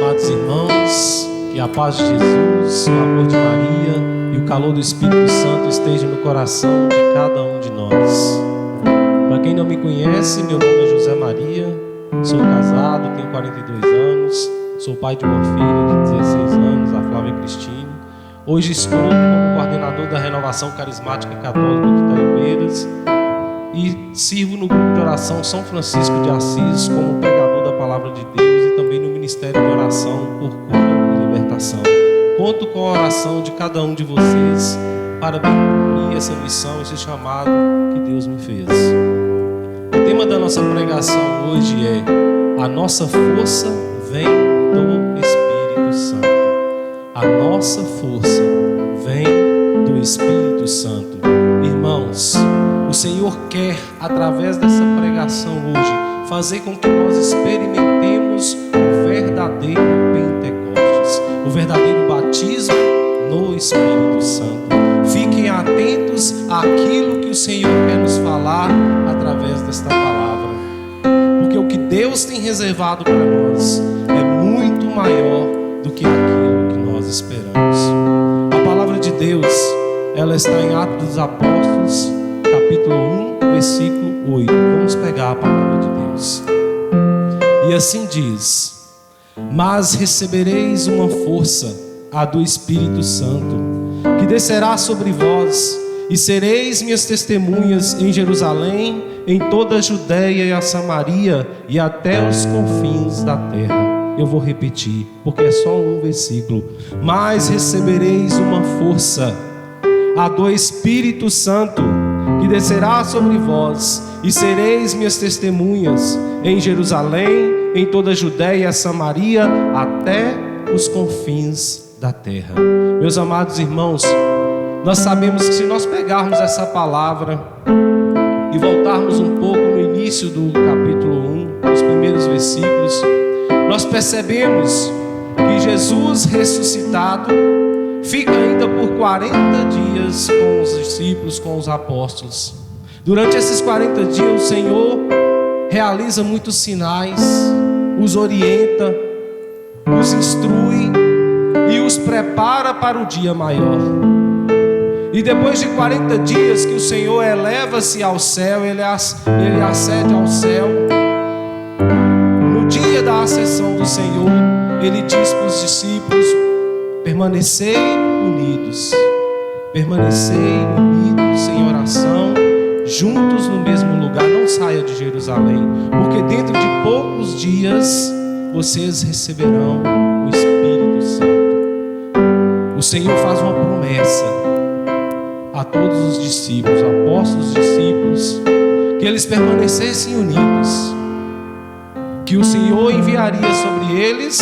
amados irmãos, que a paz de Jesus, o amor de Maria e o calor do Espírito Santo esteja no coração de cada um de nós. Para quem não me conhece, meu nome é José Maria, sou casado, tenho 42 anos, sou pai de uma filha de 16 anos, a Flávia Cristine. Hoje estou como coordenador da Renovação Carismática Católica de Itaiobeiras e sirvo no grupo de oração São Francisco de Assis como pregador da Palavra de Deus e também no Ministério de Oração por Cura e Libertação. Conto com a oração de cada um de vocês para cumprir essa missão, esse chamado que Deus me fez. O tema da nossa pregação hoje é: a nossa força vem do Espírito Santo. A nossa força vem do Espírito Santo. Irmãos, o Senhor quer, através dessa pregação hoje, fazer com que nós experimentemos o verdadeiro Pentecostes, o verdadeiro batismo no Espírito Santo. Fiquem atentos àquilo que o Senhor quer nos falar através desta palavra, porque o que Deus tem reservado para nós é muito maior do que aquilo que nós esperamos. A palavra de Deus, ela está em Atos dos Apóstolos, capítulo 1, versículo 8. Vamos pegar a palavra de Deus. E assim diz: mas recebereis uma força, a do Espírito Santo, que descerá sobre vós, e sereis minhas testemunhas em Jerusalém, em toda a Judeia e a Samaria, e até os confins da terra. Eu vou repetir, porque é só um versículo. Mas recebereis uma força, a do Espírito Santo, que descerá sobre vós, e sereis minhas testemunhas em Jerusalém, em toda a Judeia e a Samaria, até os confins da terra. Meus amados irmãos, nós sabemos que se nós pegarmos essa palavra e voltarmos um pouco no início do capítulo 1, os primeiros versículos, nós percebemos que Jesus ressuscitado fica ainda por 40 dias com os discípulos, com os apóstolos. Durante esses 40 dias o Senhor realiza muitos sinais, os orienta, os instrui e os prepara para o dia maior. E depois de 40 dias que o Senhor eleva-se ao céu, ele ascende ao céu. No dia da ascensão do Senhor, ele diz para os discípulos: permanecei unidos em oração, juntos no mesmo lugar, não saia de Jerusalém, porque dentro de poucos dias vocês receberão o Espírito Santo. O Senhor faz uma promessa a todos os discípulos, apóstolos, discípulos, que eles permanecessem unidos, que o Senhor enviaria sobre eles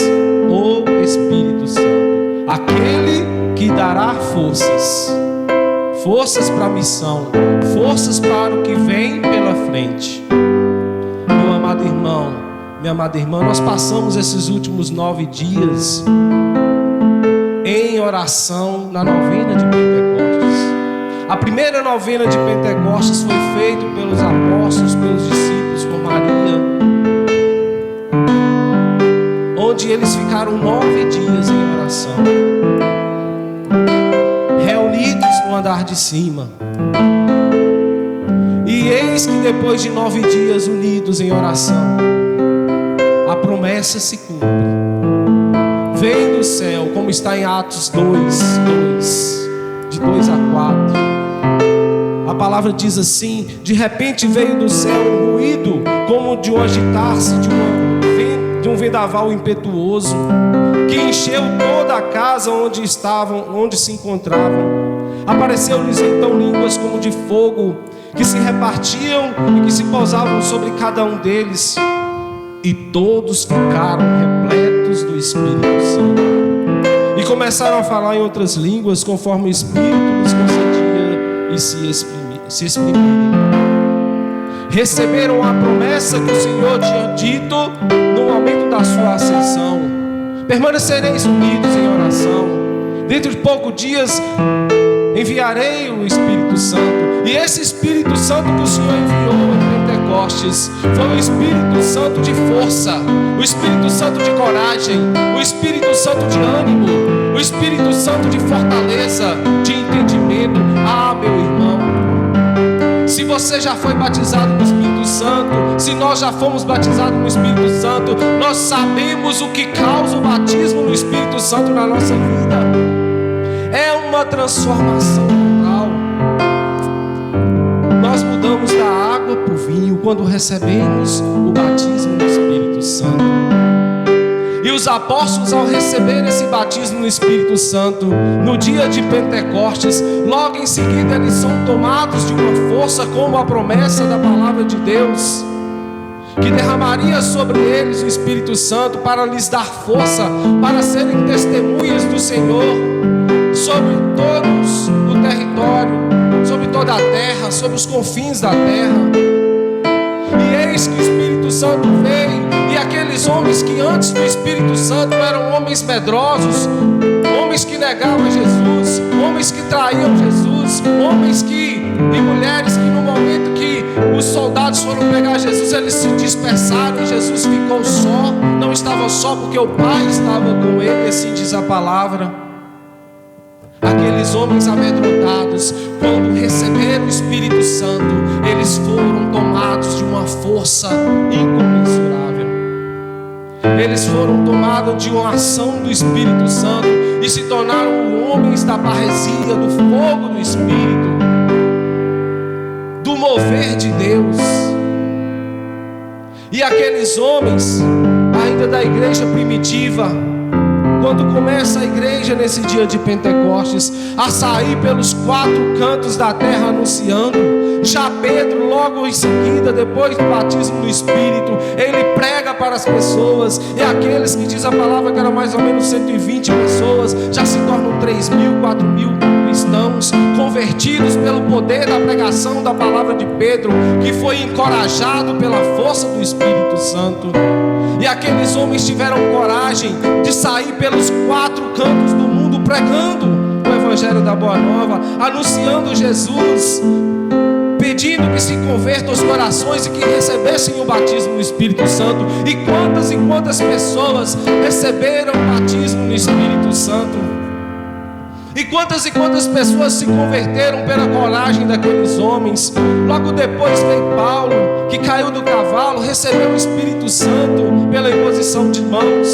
o Espírito Santo, aquele que dará forças para a missão, forças para o que vem pela frente. Meu amado irmão, minha amada irmã, nós passamos esses últimos 9 dias em oração na novena de Pentecostes. A primeira novena de Pentecostes foi feita pelos apóstolos, pelos discípulos, por Maria, onde eles ficaram 9 dias em oração, reunidos no andar de cima. E eis que depois de 9 dias unidos em oração, a promessa se cumpre. Vem do céu, como está em Atos 2, de 2 a 4. A palavra diz assim: de repente veio do céu um ruído, como de um agitar-se de um vendaval impetuoso, que encheu toda a casa onde se encontravam. Apareceu-lhes então línguas como de fogo, que se repartiam e que se pousavam sobre cada um deles, e todos ficaram repletos do Espírito Santo, e começaram a falar em outras línguas, conforme o Espírito lhes concedia, e se exprimirem. Receberam a promessa que o Senhor tinha dito no momento da sua ascensão: permanecereis unidos em oração. Dentro de poucos dias enviarei o Espírito Santo. E esse Espírito Santo que o Senhor enviou em Pentecostes Pentecostes foi o Espírito Santo de força, o Espírito Santo de coragem, o Espírito Santo de ânimo, o Espírito Santo de fortaleza, de entendimento. Ah, meu irmão, se você já foi batizado no Espírito Santo, se nós já fomos batizados no Espírito Santo, nós sabemos o que causa o batismo no Espírito Santo na nossa vida. É uma transformação total. Nós mudamos da água para o vinho quando recebemos o batismo no Espírito Santo. E os apóstolos, ao receber esse batismo no Espírito Santo, no dia de Pentecostes, logo em seguida eles são tomados de uma força, como a promessa da palavra de Deus, que derramaria sobre eles o Espírito Santo para lhes dar força, para serem testemunhas do Senhor, sobre todos o território, sobre toda a terra, sobre os confins da terra. E eis que o Espírito Santo veio, e aqueles homens que antes do Espírito Santo eram homens medrosos, homens que negavam Jesus, homens que traíam Jesus, homens e mulheres que no momento que os soldados foram pegar Jesus, eles se dispersaram e Jesus ficou só. Não estava só porque o Pai estava com ele, assim diz a palavra. Aqueles homens amedrontados, quando receberam o Espírito Santo, eles foram tomados de uma força incomensurável. Eles foram tomados de uma ação do Espírito Santo e se tornaram homens da parresia, do fogo do Espírito, do mover de Deus. E aqueles homens, ainda da igreja primitiva, quando começa a igreja nesse dia de Pentecostes a sair pelos 4 cantos da terra anunciando, já Pedro, logo em seguida, depois do batismo no Espírito, ele prega para as pessoas, e aqueles que diz a palavra que eram mais ou menos 120 pessoas, já se tornam 3.000, 4.000 cristãos convertidos pelo poder da pregação da palavra de Pedro, que foi encorajado pela força do Espírito Santo. E aqueles homens tiveram coragem de sair pelos 4 cantos do mundo pregando o Evangelho da Boa Nova, anunciando Jesus, pedindo que se convertam os corações e que recebessem o batismo no Espírito Santo. E quantas pessoas receberam o batismo no Espírito Santo? E quantas pessoas se converteram pela coragem daqueles homens? Logo depois veio Paulo, que caiu do cavalo, recebeu o Espírito Santo pela imposição de mãos,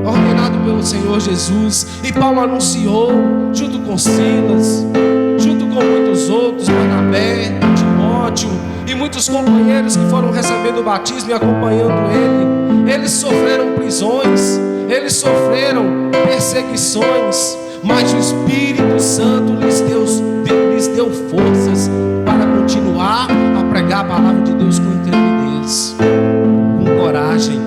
ordenado pelo Senhor Jesus. E Paulo anunciou, junto com Silas, junto com muitos outros, Barnabé, Timóteo e muitos companheiros que foram recebendo o batismo e acompanhando ele. Eles sofreram prisões, eles sofreram perseguições, mas o Espírito Santo lhes deu forças para continuar a pregar a palavra de Deus com intrepidez, com coragem.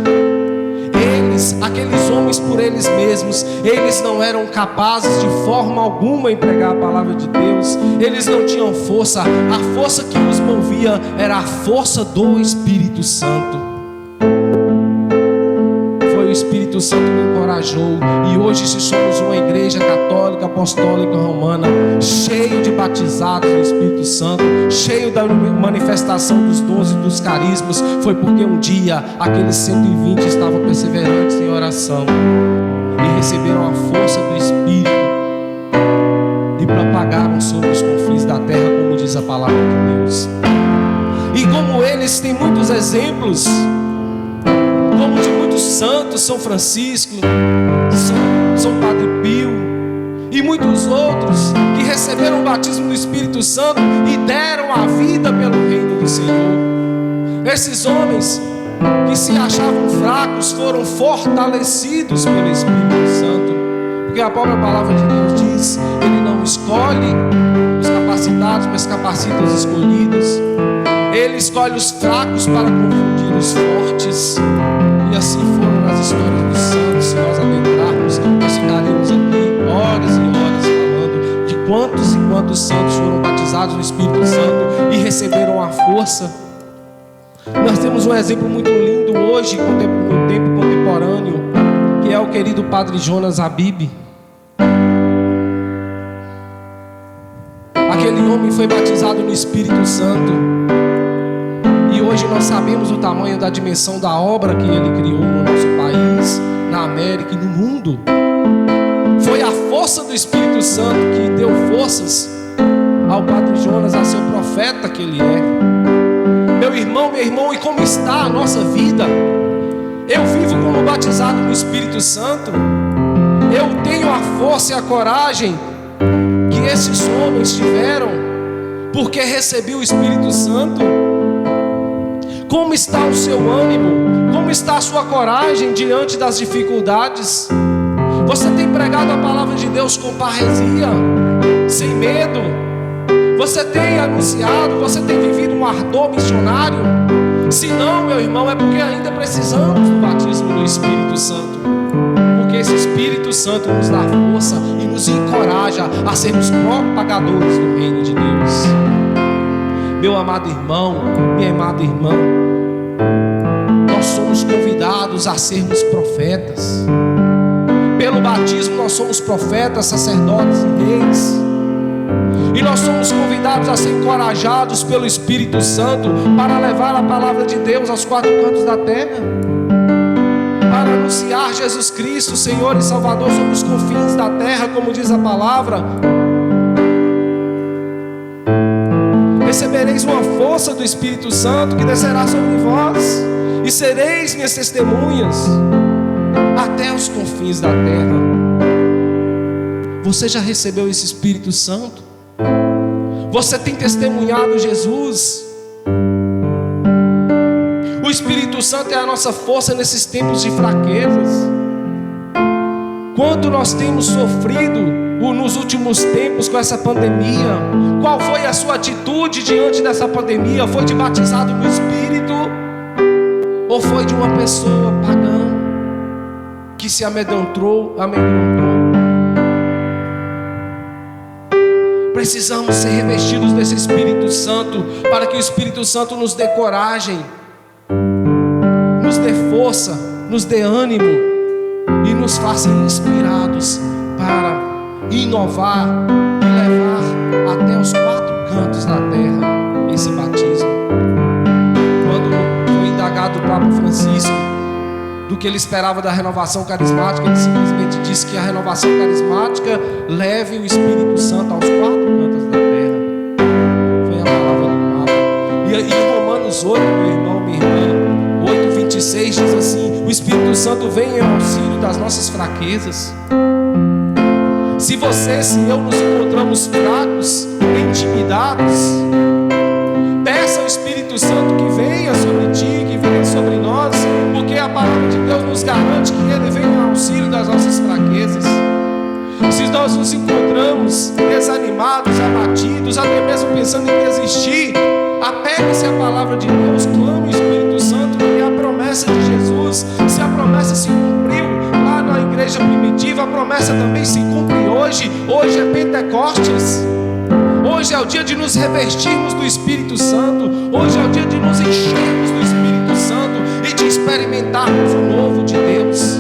Aqueles homens por eles mesmos, eles não eram capazes de forma alguma em pregar a palavra de Deus. Eles não tinham força. A força que os movia era a força do Espírito Santo. O Espírito Santo me encorajou, e hoje, se somos uma igreja católica, apostólica, romana, cheio de batizados no Espírito Santo, cheio da manifestação dos dons e dos carismas, foi porque um dia aqueles 120 estavam perseverantes em oração e receberam a força do Espírito e propagaram sobre os confins da terra, como diz a palavra de Deus. E como eles, tem muitos exemplos, como de muitos santos, São Francisco, São Padre Pio e muitos outros que receberam o batismo do Espírito Santo e deram a vida pelo reino do Senhor. Esses homens que se achavam fracos foram fortalecidos pelo Espírito Santo, porque a própria palavra de Deus diz: Ele não escolhe os capacitados, mas capacita os escolhidos. Ele escolhe os fracos para confundir os fortes. E assim foram as histórias dos santos. Se nós adentrarmos, nós ficaremos aqui horas e horas falando de quantos e quantos santos foram batizados no Espírito Santo e receberam a força. Nós temos um exemplo muito lindo hoje, no tempo contemporâneo, que é o querido Padre Jonas Habib. Aquele homem foi batizado no Espírito Santo. hoje nós sabemos o tamanho da dimensão da obra que Ele criou no nosso país, na América e no mundo. Foi a força do Espírito Santo que deu forças ao Padre Jonas a ser o profeta que ele é. Meu irmão, e como está a nossa vida? Eu vivo como batizado no Espírito Santo. Eu tenho a força e a coragem que esses homens tiveram, porque recebi o Espírito Santo. Como está o seu ânimo? Como está a sua coragem diante das dificuldades? Você tem pregado a palavra de Deus com parresia, sem medo? Você tem anunciado, você tem vivido um ardor missionário? Se não, meu irmão, é porque ainda precisamos do batismo no Espírito Santo. Porque esse Espírito Santo nos dá força e nos encoraja a sermos propagadores do reino de Deus. Meu amado irmão, minha amada irmã, nós somos convidados a sermos profetas. Pelo batismo nós somos profetas, sacerdotes e reis. E nós somos convidados a ser encorajados pelo Espírito Santo para levar a palavra de Deus aos quatro cantos da terra, para anunciar Jesus Cristo, Senhor e Salvador, sobre os confins da terra, como diz a palavra. Recebereis uma força do Espírito Santo que descerá sobre vós, e sereis minhas testemunhas até os confins da terra. Você já recebeu esse Espírito Santo? Você tem testemunhado Jesus? O Espírito Santo é a nossa força nesses tempos de fraquezas. Quanto nós temos sofrido nos últimos tempos com essa pandemia? Qual foi a sua atitude diante dessa pandemia? Foi de batizado no Espírito? Ou foi de uma pessoa pagã que se amedrontou? Precisamos ser revestidos desse Espírito Santo, para que o Espírito Santo nos dê coragem, nos dê força, nos dê ânimo e nos faça inspirados para inovar e levar até os quatro cantos da terra esse batismo. Quando foi indagado o Papa Francisco do que ele esperava da renovação carismática, ele simplesmente disse que a renovação carismática leve o Espírito Santo aos quatro cantos da terra. Foi a palavra do Papa. E em Romanos 8, meu irmão, minha irmã, 8:26 diz assim: o Espírito Santo vem em auxílio das nossas fraquezas. Se você, se eu nos encontramos fracos, intimidados, peça ao Espírito Santo que venha sobre ti, que venha sobre nós, porque a palavra de Deus nos garante que Ele vem em auxílio das nossas fraquezas. Se nós nos encontramos desanimados, abatidos, até mesmo pensando em desistir, apegue-se à palavra de Deus, clame o Espírito Santo, porque a promessa de Jesus, se a promessa se cumpriu lá na igreja primitiva, a promessa também se cumpre hoje. Hoje é Pentecostes. Hoje é o dia de nos revestirmos do Espírito Santo. Hoje é o dia de nos enchermos do Espírito Santo e de experimentarmos o novo de Deus,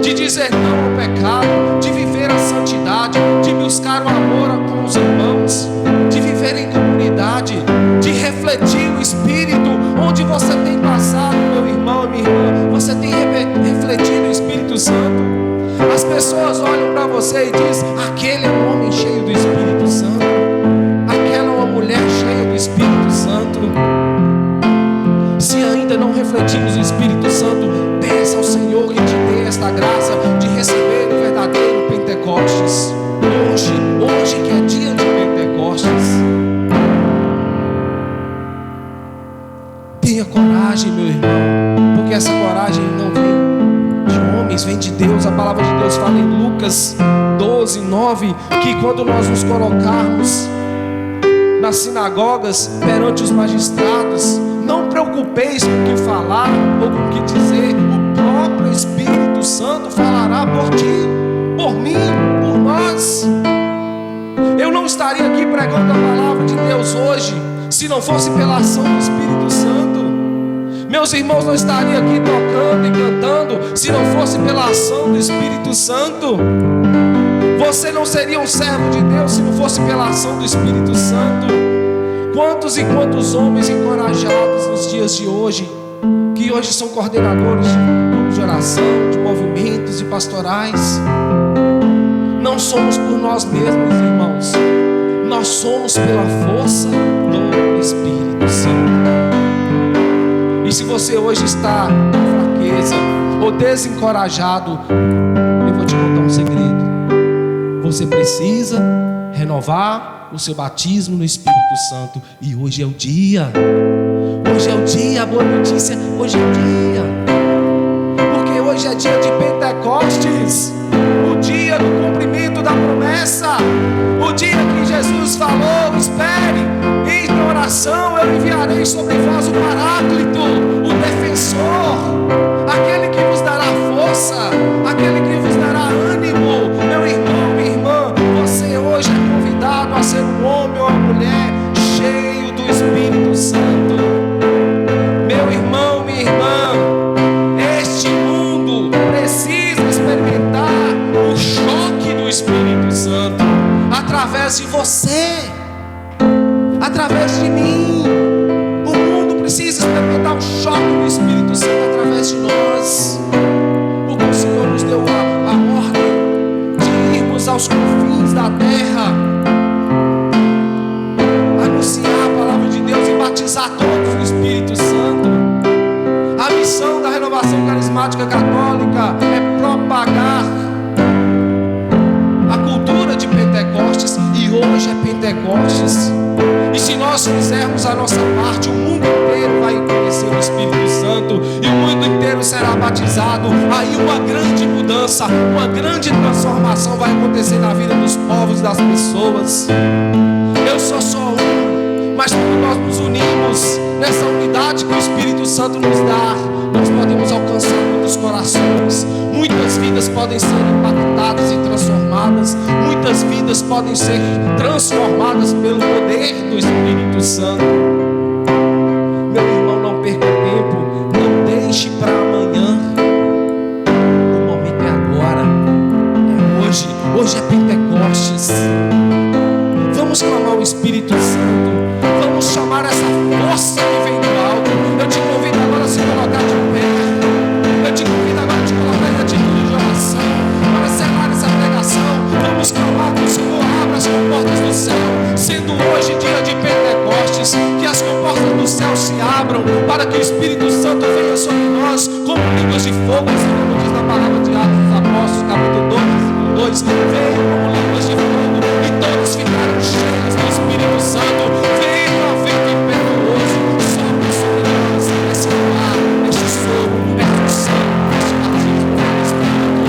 de dizer não ao pecado, de viver a santidade, de buscar o amor com os irmãos, de viver em comunidade, de refletir o Espírito. Onde você tem passado, meu irmão e minha irmã, você tem refletido o Espírito Santo? As pessoas olham para você e dizem: aquele é um homem cheio do Espírito Santo, aquela é uma mulher cheia do Espírito Santo. Se ainda não refletimos o Espírito Santo, peça ao Senhor que te dê esta graça de receber o verdadeiro Pentecostes. Hoje que é dia de Pentecostes. Tenha coragem, meu irmão, porque essa coragem não vem de homens, vem de Deus. A palavra de Deus fala em Lucas 12:9 que quando nós nos colocarmos nas sinagogas perante os magistrados, não preocupeis com o que falar ou com o que dizer. O próprio Espírito Santo falará por ti, por mim, por nós. Eu não estaria aqui pregando a palavra de Deus hoje se não fosse pela ação do Espírito Santo. Meus irmãos não estariam aqui tocando e cantando se não fosse pela ação do Espírito Santo. Você não seria um servo de Deus se não fosse pela ação do Espírito Santo. Quantos e quantos homens encorajados nos dias de hoje, que hoje são coordenadores de grupos de oração, de movimentos e pastorais. Não somos por nós mesmos, irmãos. Nós somos pela força do Espírito Santo. E se você hoje está com fraqueza ou desencorajado, eu vou te contar um segredo. Você precisa renovar o seu batismo no Espírito Santo. E hoje é o dia. Hoje é o dia, a boa notícia, hoje é o dia. Porque hoje é dia de Pentecostes, o dia do cumprimento da promessa, o dia que Jesus falou: espere, em oração eu enviarei sobre vós o Paráclito, o defensor, aquele que vos dará força, aquele que vos dará ânimo. Meu irmão, minha irmã, você hoje é convidado a ser um homem ou uma mulher cheio do Espírito Santo. Meu irmão, minha irmã, este mundo precisa experimentar o choque do Espírito Santo através de você, através de mim. O mundo precisa experimentar o choque do Espírito Santo através de nós, porque o Senhor nos deu a ordem de irmos aos confins da terra, anunciar a palavra de Deus e batizar todos no Espírito Santo. A missão da Renovação Carismática Católica é propagar a cultura de Pentecostes, e hoje é Pentecostes. E se nós fizermos a nossa parte, o mundo inteiro vai conhecer o Espírito Santo e o mundo inteiro será batizado. Aí uma grande mudança, uma grande transformação vai acontecer na vida dos povos e das pessoas. Eu sou só um, mas quando nós nos unimos nessa unidade que o Espírito Santo nos dá, nós podemos alcançar muitos corações. Muitas vidas podem ser impactadas e transformadas. Muitas vidas podem ser transformadas pelo poder do Espírito Santo. Meu irmão, não perca tempo. Não deixe para amanhã. O momento é agora. É hoje. Hoje é Pentecostes. Vamos clamar o Espírito Santo. Vamos chamar essa força que vem do alto. Eu te convido agora a se colocar de pé. Eu te convido agora a te colocar em atitude de oração para selar essa pregação. Vamos clamar que o Senhor abra as comportas do céu, sendo hoje dia de Pentecostes, que as comportas do céu se abram para que o Espírito Santo venha sobre nós como línguas de fogo, assim como diz na palavra de Atos dos Apóstolos, capítulo 2, venham como línguas de fogo, e todos ficaram cheios do Espírito Santo. Venham a vento impetuoso sobre nós, esse ar, este sopro, este sangue, este batismo do Espírito.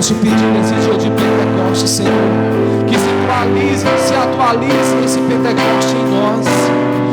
estamos te pedindo nesse dia de Pentecostes, Senhor, que se atualize esse Pentecostes em nós.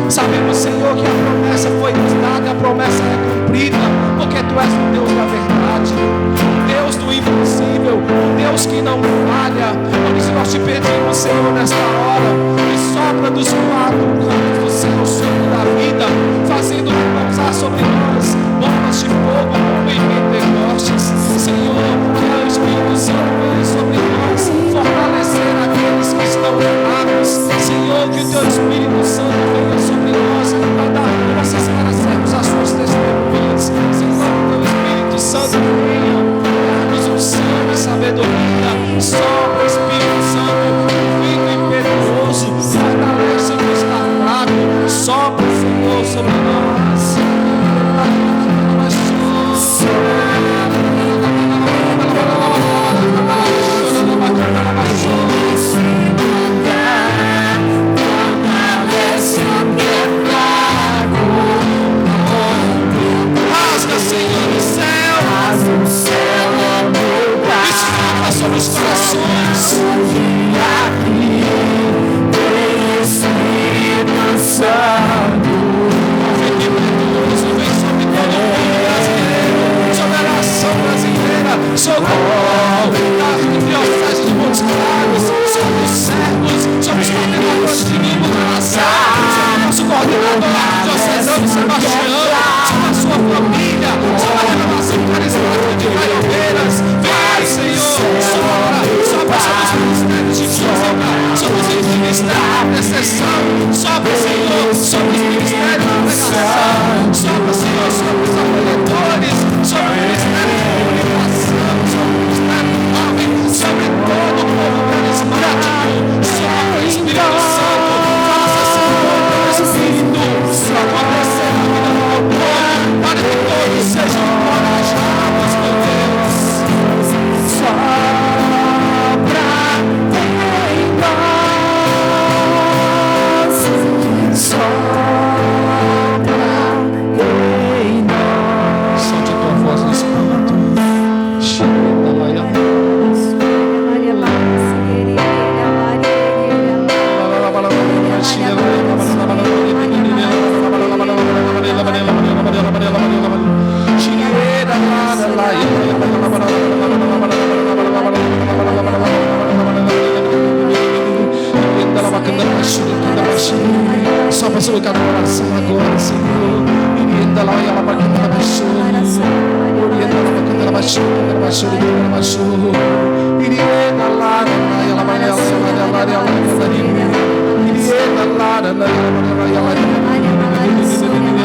Sabemos, Senhor, que a promessa foi nos dada e a promessa é cumprida, porque Tu és o Deus da verdade, o Deus do impossível, o Deus que não falha. Por isso nós te pedimos, Senhor, nesta hora, que sopra dos quatro cantos do céu o sopro da vida, fazendo repousar sobre nós bolas de fogo como em Pentecostes. Senhor, que o Espírito Santo venha sobre nós, fortalecer aqueles que estão fracos. Senhor, que o Teu Espírito Santo venha sobre nós, para dar forças para sermos as Suas testemunhas. Senhor, que o Teu Espírito Santo venha, nos unção e sabedoria. Sopra, Espírito Santo, fica impetuoso, fortalece o que está fraco. Sopra, Senhor, sobre nós. Rasga, Senhor, o céu, esfrega sobre os corações. Espírito Santo, vem sobre todo o brasileiro, sobre a nação brasileira, sobre a diocese de Montes Claros, sobre os servos, sobre os coordenadores de língua da nação, sobre o nosso coordenador diocesano Sebastião, sobre a sua família, sobre a renovação carismática de Caiobeiras. Vem, Senhor, sopra sobre os ministérios de música, sobre os ministérios de intercessão, sopra, Senhor, sobre os ministérios de pregação, sopra, Senhor, sobre os acolhedores, sobre o ministério de comunicação, sobre o ministério do jovem, sobre todo o povo carismático. Sopra, Espírito Santo, faça, Senhor, o Espírito acontecer na vida do teu povo, para que todos sejam encorajados, meu Deus. Sopra em nós, sopra em nós. Solte a tua voz no Espírito. Sopra sobre cada coração agora, Senhor. Orienta lá e ela vai cantar baixo. Orienta lá vai cantar baixo, cantar baixo, cantar baixo. Orienta lá e ela vai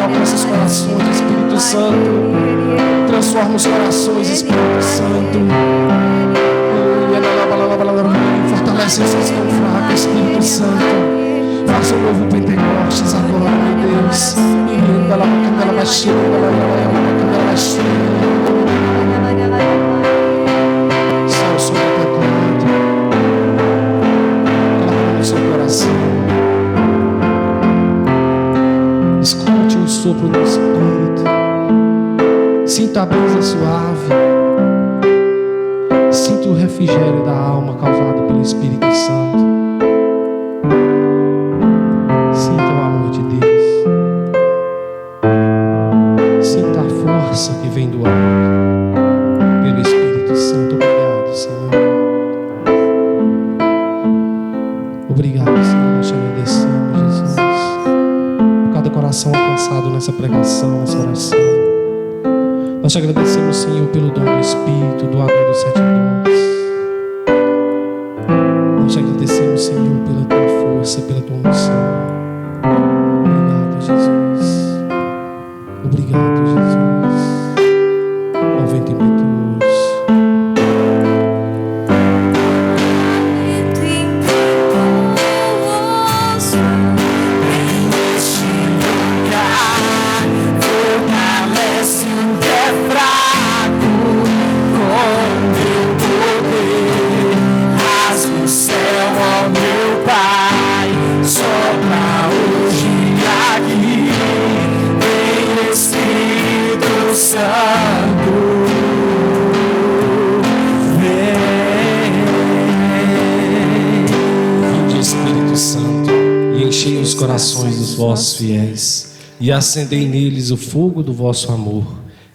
alcança os corações, Espírito Santo. Transforma os corações, Espírito Santo. Fortalece os que estão fracos, Espírito Santo. Faça um novo Pentecostes agora, meu Deus. Só o som do teclado. Coloca no seu coração. Escute o sopro do Espírito. Sinta a brisa suave. Sinta o refrigério da alma causado pelo Espírito Santo. Que vem do alto pelo Espírito Santo. Obrigado, Senhor. Obrigado, Senhor. Nós te agradecemos, Jesus, por cada coração alcançado nessa pregação, nessa oração. Nós te agradecemos, Senhor, pelo dom do Espírito, doador dos 7 dons. Nós te agradecemos, Senhor, pela tua força, pela tua unção. Obrigado, Jesus. Obrigado, Jesus. Vento impetuoso. Neste lugar, fortalece o que é fraco. corações dos vossos fiéis e acendei neles o fogo do vosso amor.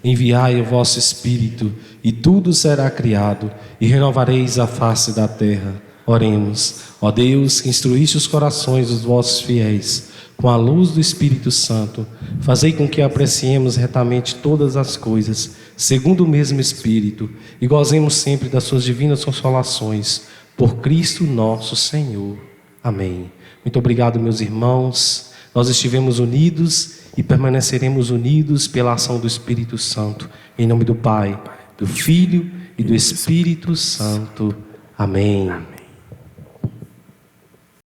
Enviai o vosso Espírito e tudo será criado e renovareis a face da terra. Oremos. Ó Deus, que instruíste os corações dos vossos fiéis com a luz do Espírito Santo, fazei com que apreciemos retamente todas as coisas, segundo o mesmo Espírito, e gozemos sempre das suas divinas consolações, por Cristo nosso Senhor. Amém. Muito obrigado, meus irmãos. Nós estivemos unidos e permaneceremos unidos pela ação do Espírito Santo. Em nome do Pai, do Filho e do Espírito Santo. Amém.